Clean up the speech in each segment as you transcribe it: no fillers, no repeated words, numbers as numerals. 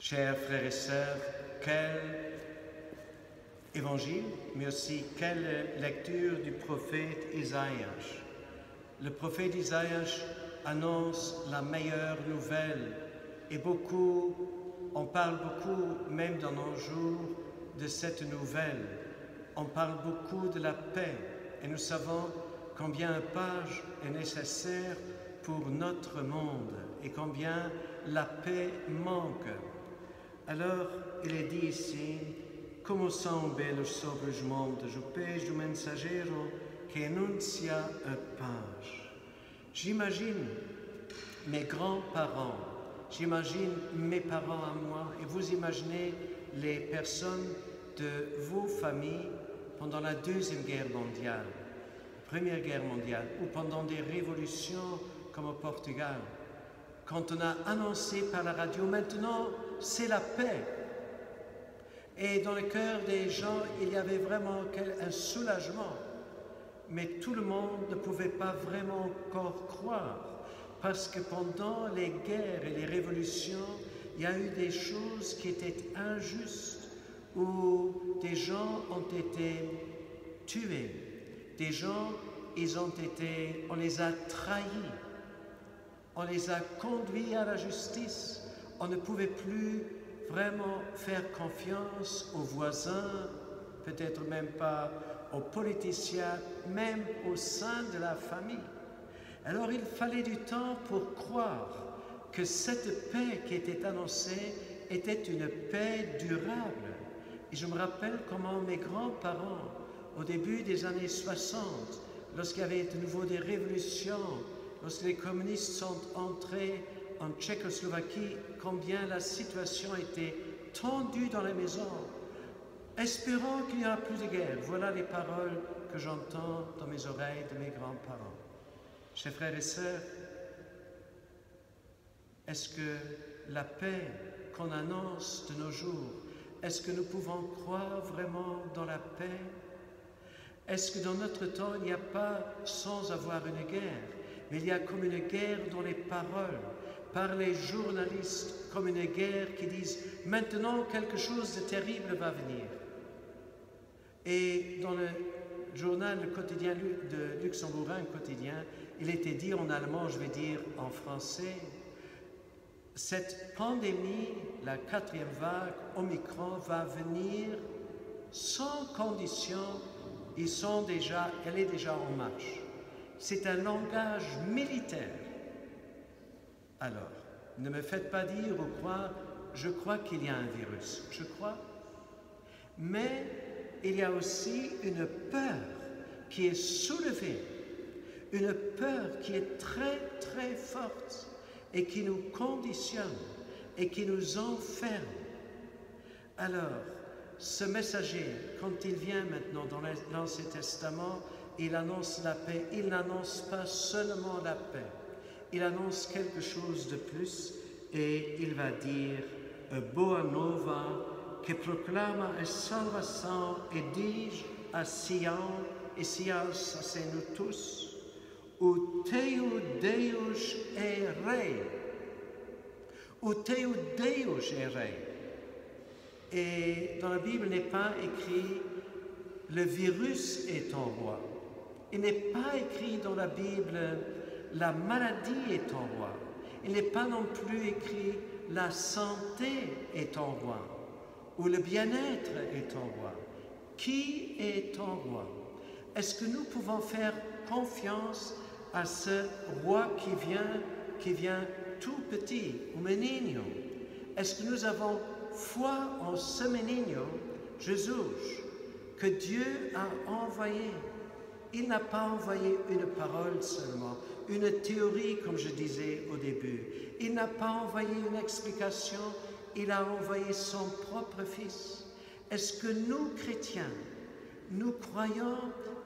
Chers frères et sœurs, quel évangile, mais aussi quelle lecture du prophète Isaïe. Le prophète Isaïe annonce la meilleure nouvelle et on parle beaucoup, même dans nos jours, de cette nouvelle. On parle beaucoup de la paix et nous savons combien une page est nécessaire pour notre monde et combien la paix manque. Alors, il est dit ici, come sembra lo sovraggimento du page du messaggero che annuncia une page. J'imagine mes grands-parents, j'imagine mes parents à moi, et vous imaginez les personnes de vos familles pendant la Deuxième Guerre mondiale, la Première Guerre mondiale, ou pendant des révolutions comme au Portugal. Quand on a annoncé par la radio, maintenant c'est la paix. Et dans le cœur des gens, il y avait vraiment un soulagement. Mais tout le monde ne pouvait pas vraiment encore croire. Parce que pendant les guerres et les révolutions, il y a eu des choses qui étaient injustes, où des gens ont été tués. Des gens, on les a trahis. On les a conduits à la justice. On ne pouvait plus vraiment faire confiance aux voisins, peut-être même pas aux politiciens, même au sein de la famille. Alors il fallait du temps pour croire que cette paix qui était annoncée était une paix durable. Et je me rappelle comment mes grands-parents, au début des années 60, lorsqu'il y avait de nouveau des révolutions, lorsque les communistes sont entrés en Tchécoslovaquie, combien la situation était tendue dans les maisons. Espérons qu'il n'y aura plus de guerre. Voilà les paroles que j'entends dans mes oreilles de mes grands-parents. Chers frères et sœurs, est-ce que la paix qu'on annonce de nos jours, est-ce que nous pouvons croire vraiment dans la paix? Est-ce que dans notre temps, il n'y a pas, sans avoir une guerre, mais il y a comme une guerre dans les paroles, par les journalistes, comme une guerre qui disent « maintenant quelque chose de terrible va venir ». Et dans le journal le quotidien de luxembourgeois quotidien, il était dit en allemand, je vais dire en français, cette pandémie, la 4e vague, Omicron, va venir sans condition, elle est déjà en marche. C'est un langage militaire. Alors, ne me faites pas dire ou croire, je crois qu'il y a un virus, je crois. Mais il y a aussi une peur qui est soulevée, une peur qui est très très forte et qui nous conditionne et qui nous enferme. Alors, ce messager, quand il vient maintenant dans l'Ancien Testament, il annonce la paix. Il n'annonce pas seulement la paix. Il annonce quelque chose de plus et il va dire Boa Nova che proclama a salvação e diz a Sião, e Sião c'est nous tous, o teu Deus é rei. O teu Deus est rei. Et dans la Bible n'est pas écrit le virus est ton roi. Il n'est pas écrit dans la Bible la maladie est ton roi. Il n'est pas non plus écrit la santé est ton roi ou le bien-être est ton roi. Qui est ton roi? Est-ce que nous pouvons faire confiance à ce roi qui vient tout petit, o menino? Est-ce que nous avons foi en ce menino, Jésus, que Dieu a envoyé? Il n'a pas envoyé une parole seulement, une théorie comme je disais au début. Il n'a pas envoyé une explication, il a envoyé son propre Fils. Est-ce que nous, chrétiens, nous croyons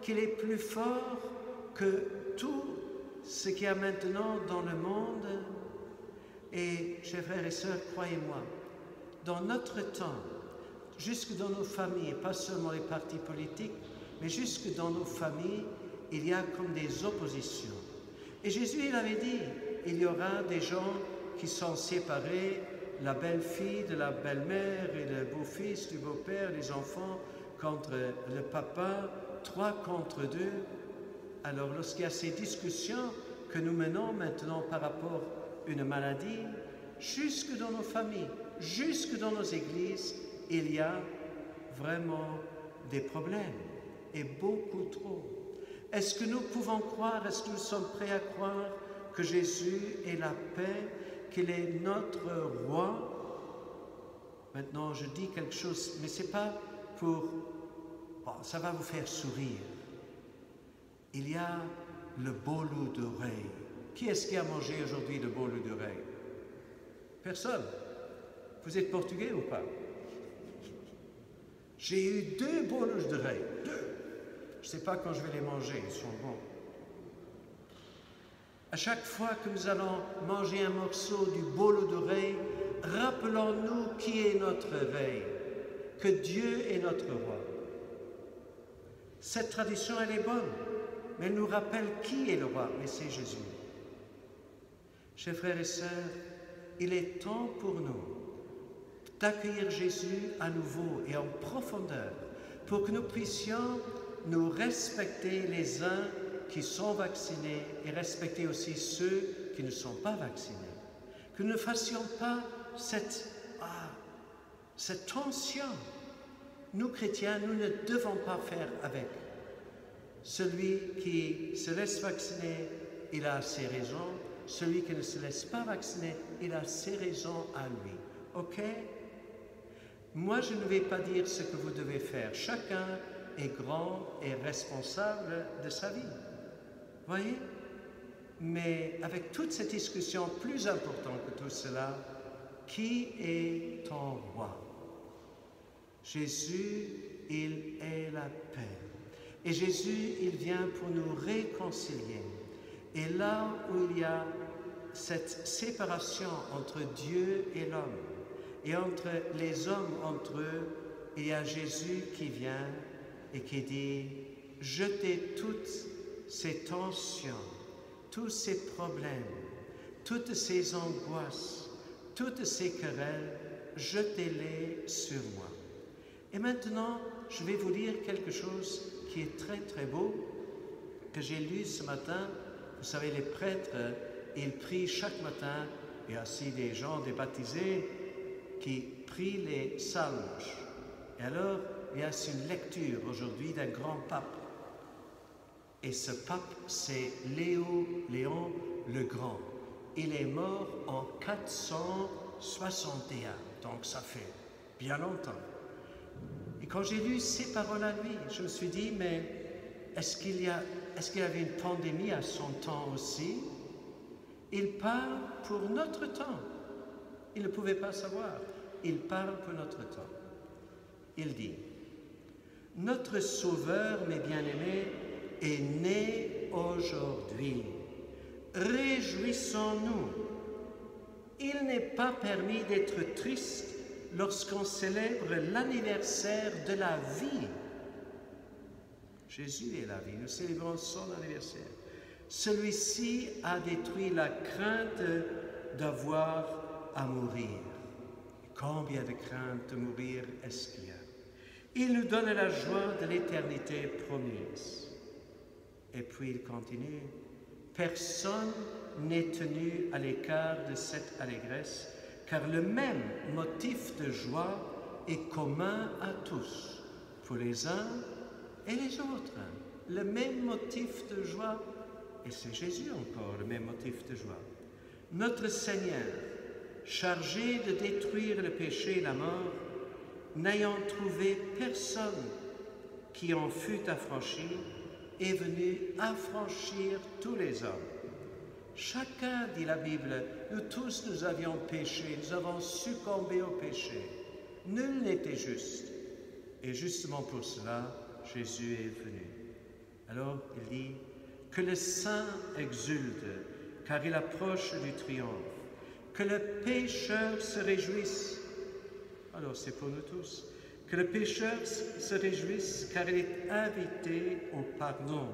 qu'il est plus fort que tout ce qu'il y a maintenant dans le monde? Et, chers frères et sœurs, croyez-moi, dans notre temps, jusque dans nos familles, pas seulement les partis politiques, mais jusque dans nos familles, il y a comme des oppositions. Et Jésus, il avait dit, il y aura des gens qui sont séparés la belle-fille de la belle-mère et le beau-fils du beau-père, les enfants contre le papa, 3 contre 2. Alors lorsqu'il y a ces discussions que nous menons maintenant par rapport à une maladie, jusque dans nos familles, jusque dans nos églises, il y a vraiment des problèmes, et beaucoup trop. Est-ce que nous pouvons croire, est-ce que nous sommes prêts à croire que Jésus est la paix, qu'il est notre roi? Maintenant, je dis quelque chose, mais ce n'est pas pour... Bon, ça va vous faire sourire. Il y a le bolo d'oreille. Qui est-ce qui a mangé aujourd'hui le bolo d'oreille? Personne. Vous êtes portugais ou pas? J'ai eu 2 bolos d'oreille. 2. Je ne sais pas quand je vais les manger, ils sont bons. À chaque fois que nous allons manger un morceau du bolo d'oreille, rappelons-nous qui est notre rey, que Dieu est notre roi. Cette tradition, elle est bonne, mais elle nous rappelle qui est le roi, mais c'est Jésus. Chers frères et sœurs, il est temps pour nous d'accueillir Jésus à nouveau et en profondeur, pour que nous puissions nous respecter les uns qui sont vaccinés et respecter aussi ceux qui ne sont pas vaccinés. Que nous ne fassions pas cette tension. Nous, chrétiens, nous ne devons pas faire avec. Celui qui se laisse vacciner, il a ses raisons. Celui qui ne se laisse pas vacciner, il a ses raisons à lui. OK? Moi, je ne vais pas dire ce que vous devez faire. Chacun est grand et responsable de sa vie. Voyez? Mais avec toute cette discussion, plus importante que tout cela, qui est ton roi? Jésus, il est la paix. Et Jésus, il vient pour nous réconcilier. Et là où il y a cette séparation entre Dieu et l'homme, et entre les hommes entre eux, il y a Jésus qui vient et qui dit « Jetez toutes ces tensions, tous ces problèmes, toutes ces angoisses, toutes ces querelles, jetez-les sur moi. » Et maintenant, je vais vous lire quelque chose qui est très très beau, que j'ai lu ce matin. Vous savez, les prêtres, ils prient chaque matin. Il y a aussi des gens, des baptisés, qui prient les psaumes. Et alors, il y a une lecture aujourd'hui d'un grand pape. Et ce pape, c'est Léon le Grand. Il est mort en 461, donc ça fait bien longtemps. Et quand j'ai lu ces paroles à lui, je me suis dit, mais est-ce qu'il y avait une pandémie à son temps aussi? Il parle pour notre temps. Il ne pouvait pas savoir. Il parle pour notre temps. Il dit, « Notre Sauveur, mes bien-aimés, est né aujourd'hui. Réjouissons-nous. Il n'est pas permis d'être triste lorsqu'on célèbre l'anniversaire de la vie. Jésus est la vie, nous célébrons son anniversaire. Celui-ci a détruit la crainte d'avoir à mourir. Combien de craintes de mourir est-ce qu'il y a? Il nous donne la joie de l'éternité promise. Et puis il continue. Personne n'est tenu à l'écart de cette allégresse, car le même motif de joie est commun à tous, pour les uns et les autres. Le même motif de joie, et c'est Jésus encore, le même motif de joie. Notre Seigneur, chargé de détruire le péché et la mort, n'ayant trouvé personne qui en fût affranchi, est venu affranchir tous les hommes. Chacun, dit la Bible, nous tous nous avions péché, nous avons succombé au péché. Nul n'était juste. Et justement pour cela, Jésus est venu. Alors il dit, que le saint exulte, car il approche du triomphe. Que le pécheur se réjouisse. Alors c'est pour nous tous. Que le pécheur se réjouisse, car il est invité au pardon.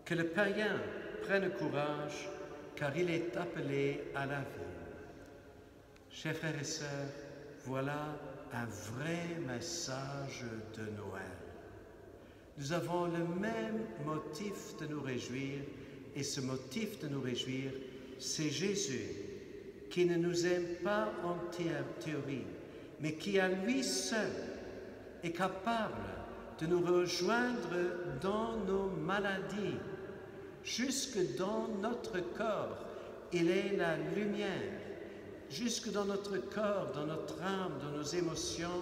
Que le païen prenne courage, car il est appelé à la vie. Chers frères et sœurs, voilà un vrai message de Noël. Nous avons le même motif de nous réjouir, et ce motif de nous réjouir, c'est Jésus, qui ne nous aime pas en théorie, mais qui à lui seul est capable de nous rejoindre dans nos maladies, jusque dans notre corps. Il est la lumière. Jusque dans notre corps, dans notre âme, dans nos émotions,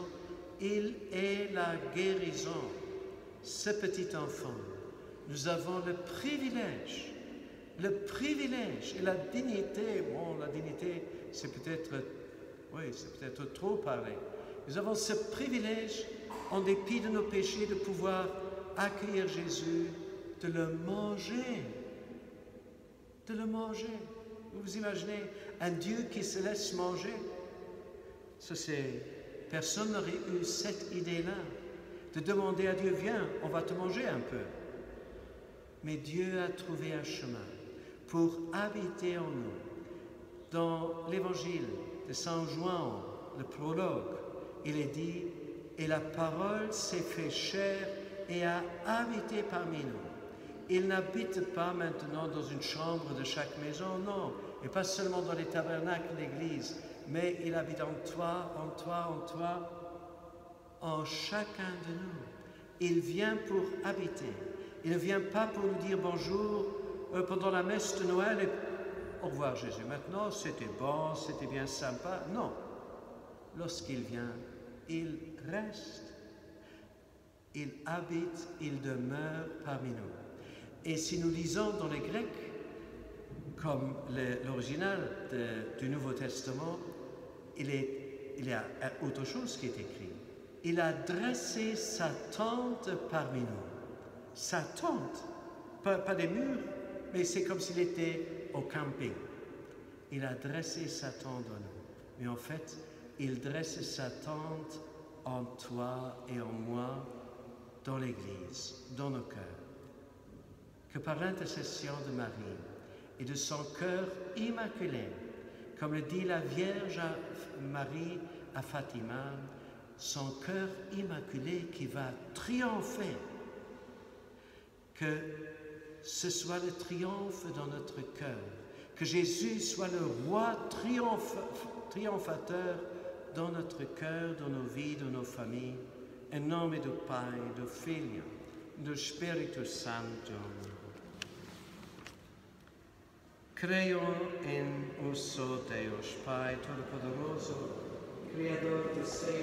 il est la guérison. Ce petit enfant, nous avons le privilège et la dignité, la dignité, c'est peut-être trop parlé. Nous avons ce privilège, en dépit de nos péchés, de pouvoir accueillir Jésus, de le manger. De le manger. Vous imaginez un Dieu qui se laisse manger? Personne n'aurait eu cette idée-là, de demander à Dieu, viens, on va te manger un peu. Mais Dieu a trouvé un chemin pour habiter en nous. Dans l'évangile de Saint Jean, le prologue, il est dit, et la parole s'est fait chair et a habité parmi nous. Il n'habite pas maintenant dans une chambre de chaque maison, non, et pas seulement dans les tabernacles de l'Église, mais il habite en toi, en chacun de nous. Il vient pour habiter. Il ne vient pas pour nous dire bonjour pendant la messe de Noël et au revoir Jésus. Maintenant, c'était bon, c'était bien sympa. Non. Lorsqu'il vient, il reste. Il habite, il demeure parmi nous. Et si nous lisons dans les Grecs, comme l'original du Nouveau Testament, il y a autre chose qui est écrit. Il a dressé sa tente parmi nous. Sa tente, pas des murs, mais c'est comme s'il était au camping. Il a dressé sa tente en nous. Mais en fait, il dresse sa tente en toi et en moi, dans l'Église, dans nos cœurs. Que par l'intercession de Marie et de son cœur immaculé, comme le dit la Vierge Marie à Fatima, son cœur immaculé qui va triompher, que ce soit le triomphe dans notre cœur, que Jésus soit le roi triomphateur dans notre cœur, dans nos vies, dans nos familles, in nome du Pai, du Figlio, du Spirito Santo. Creo en un solo Deus, Pai Todopoderoso, Criador do céu